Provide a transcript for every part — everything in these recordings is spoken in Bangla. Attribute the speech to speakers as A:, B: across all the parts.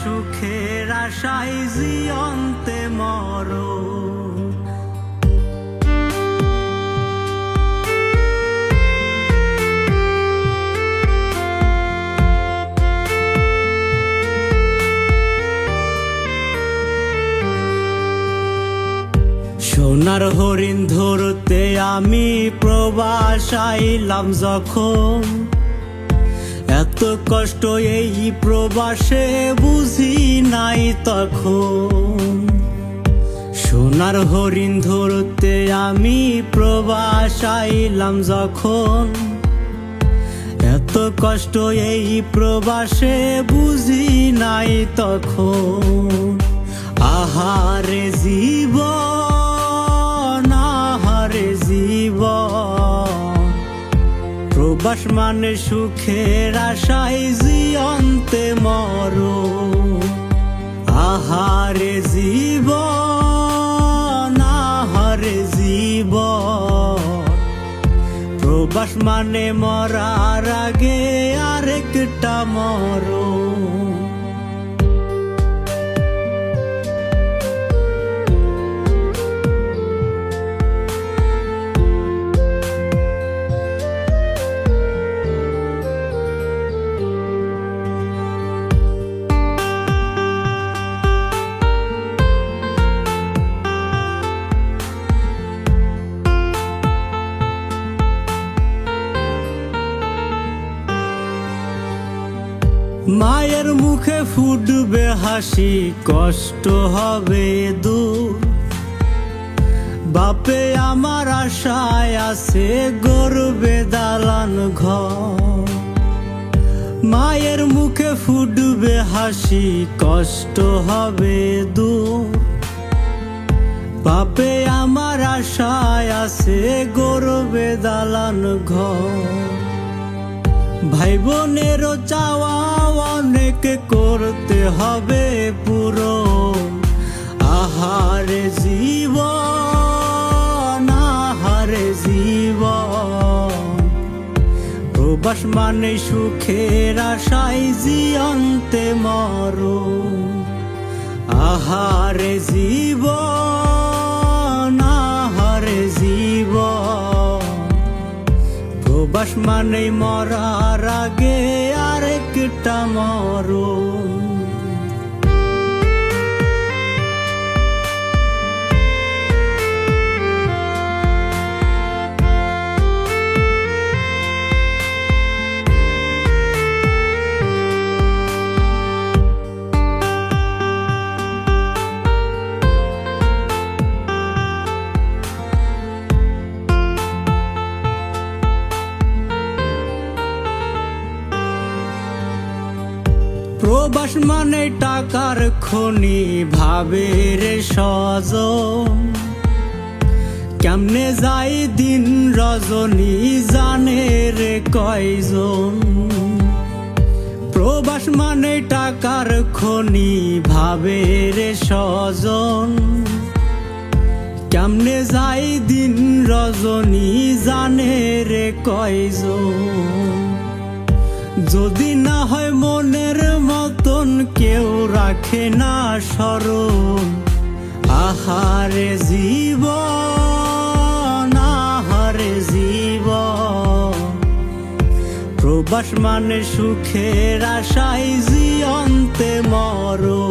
A: সুখের আশায় জিয়ন্তে মরো। সোনার হরিণ ধরতে আমি প্রবাস আইলাম যখন, এত কষ্ট এই প্রবাসে বুঝি নাই তখন। সোনার হরিণ ধরতে আমি প্রবাস আইলাম যখন, এত কষ্ট এই প্রবাসে বুঝি নাই তখন। আহারে জীবন, আহারে জীবন, প্রবাস মানে সুখের আশায় জিয়ন্তে মরো। আহারে জীবন, আহারে জীবন, প্রবাস মানে মরার আগে আরেকটা মরো। মায়ের মুখে ফুটবে হাসি, কষ্ট হবে দূর। বাপে আমার আশায় আছে গড়বে দালান ঘর। মায়ের মুখে ফুটবে হাসি, কষ্ট হবে দূর। বাপে আমার আশায় আছে গড়বে দালান ঘর। ভাই বোনেরও চাওয়া অনেক করতে হবে পূরণ। আহারে জীবন, আহারে জীবন, প্রবাস মানে সুখের আশায় জিয়ন্তে মরো। আহারে জীবন, আহারে জীবন, প্রবাস মানে মরার আগে আরেকটা মরো। প্রবাস মানে টাকার খনি ভাবে রে স্বজন। কেমনে যাই দিন রজনী জানে রে কয়জন। প্রবাস মানে টাকার খনি ভাবে রে স্বজন। কেমনে যাই দিন রজনী জানে রে কয়জন। যদি না হয় মনের মতন কেউ রাখে না স্মরণ। আহারে জীবন, আহারে জীবন, প্রবাস মানে সুখের আশায় জিয়ন্তে মরো।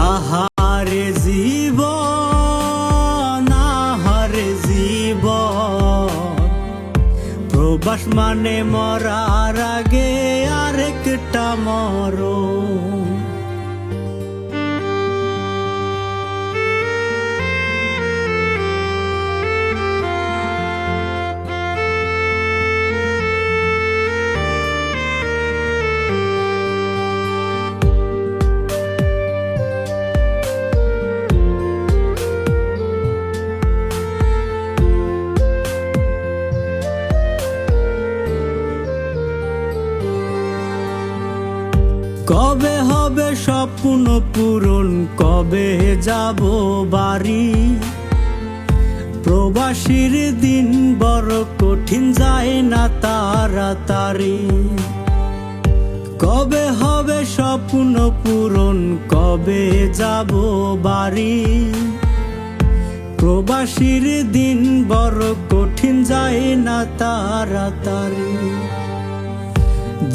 A: আহারে জীবন, আহারে জীবন, প্রবাস মানে মরার আগে আরেকটা মরো। কবে হবে স্বপ্ন পূরণ, কবে যাব বাড়ি। প্রবাসীর দিন বড় কঠিন, যায় না তাড়াতাড়ি। কবে হবে স্বপ্ন পূরণ, কবে যাব বাড়ি? প্রবাসীর দিন বড় কঠিন, যায় না তাড়াতাড়ি।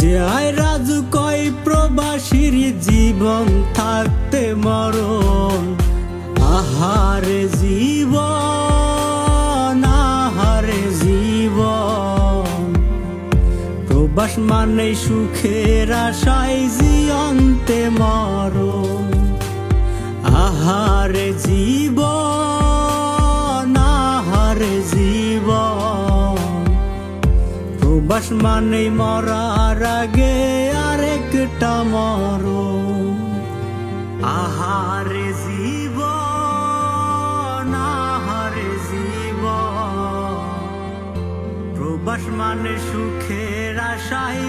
A: যে আয় রাজু কয় প্রবাসীর জীবন থাকতে মরণ। আহারে জীবন, আহারে জীবন, প্রবাস মানে সুখের আশায় জিয়ন্তে মরণ। আহারে জীবন, আহারে জীবন, প্রবাস মানে মরার আগে আরেকটা মরণ। আহারে জীবন, আহারে জীবন, প্রবাস মানে সুখের আশায়